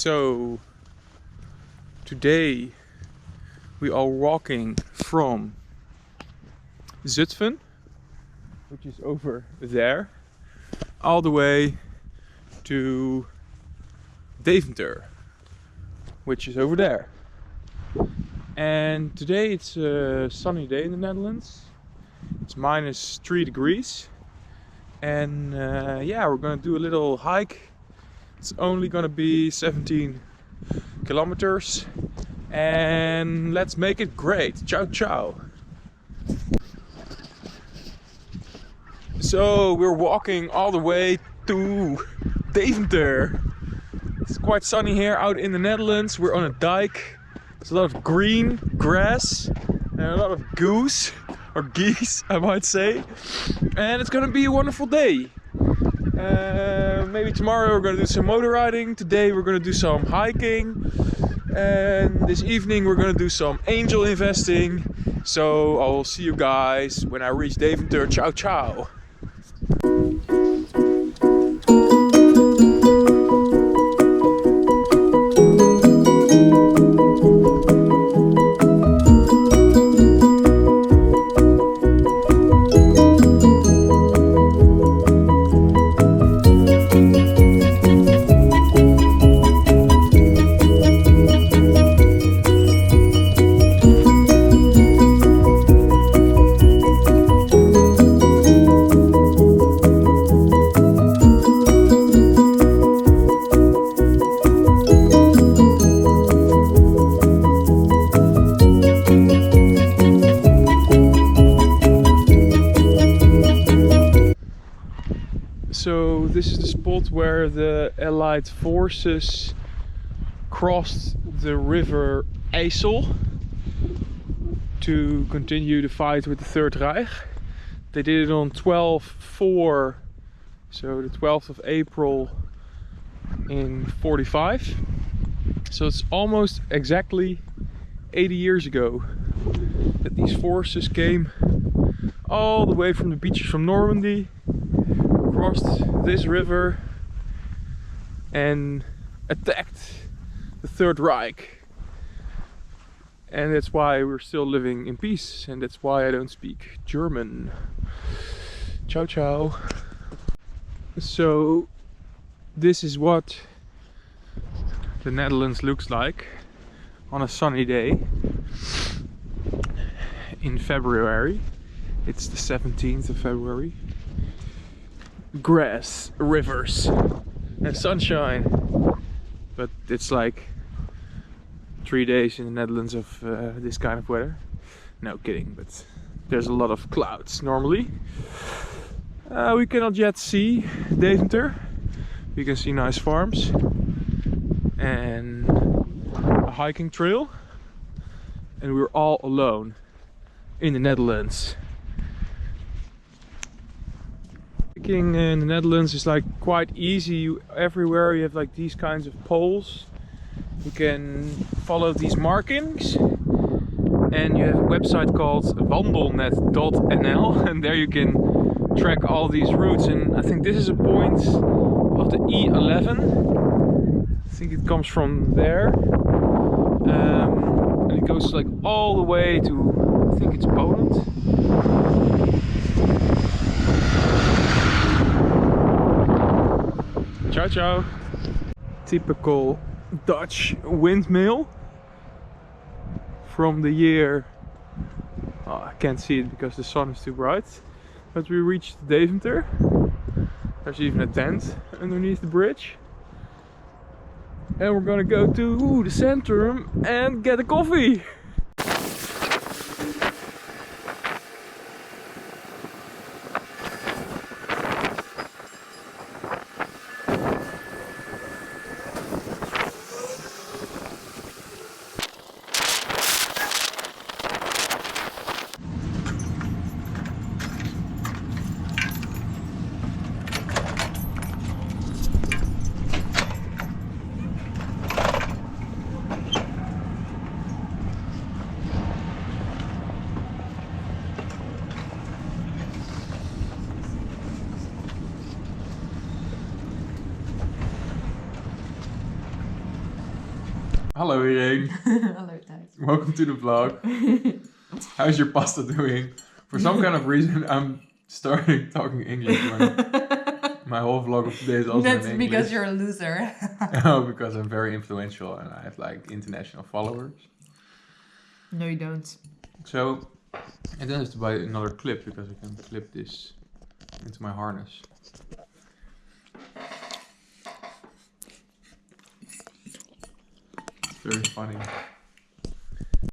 So today we are walking from Zutphen, which is over there, all the way to Deventer, which is over there. And today it's a sunny day in the Netherlands. It's -3 degrees. And yeah, we're gonna do a little hike. It's only gonna be 17 kilometers. And let's make it great. Ciao ciao. So we're walking all the way to Deventer. It's quite sunny here out in the Netherlands. We're on a dike. There's a lot of green grass and a lot of goose, or geese I might say. And it's gonna be a wonderful day. Maybe tomorrow we're gonna do some motor riding. Today we're gonna do some hiking. And this evening we're gonna do some angel investing. So I will see you guys when I reach Deventer. Ciao ciao. So this is the spot where the Allied forces crossed the river IJssel to continue the fight with the Third Reich. They did it on 12/4, so the 12th of April in 45. So it's almost exactly 80 years ago that these forces came all the way from the beaches from Normandy, crossed this river and attacked the Third Reich. And that's why we're still living in peace, and that's why I don't speak German. Ciao ciao. So this is what the Netherlands looks like on a sunny day in February. It's the 17th of February. Grass, rivers and sunshine, but it's like 3 days in the Netherlands of this kind of weather. No kidding, but there's a lot of clouds normally. We cannot yet see Deventer. We can see nice farms and a hiking trail, and we're all alone in the Netherlands. Hiking in the Netherlands is like quite easy. Everywhere you have like these kinds of poles. You can follow these markings, and you have a website called wandelnet.nl, and there you can track all these routes. And I think this is a point of the E11. I think it comes from there, and it goes like all the way to, I think it's Poland. Ciao ciao. Typical Dutch windmill from the year, oh, I can't see it because the sun is too bright, but we reached Deventer. There's even a tent underneath the bridge, and we're gonna go to the centrum and get a coffee. Hallo Irene. Hallo Thijs. Welcome to the vlog. How's your pasta doing? For some kind of reason I'm starting talking English when my whole vlog of today is also in English. That's because you're a loser. Oh, because I'm very influential and I have like international followers. No, you don't. So I then have to buy another clip because I can clip this into my harness. It's very funny.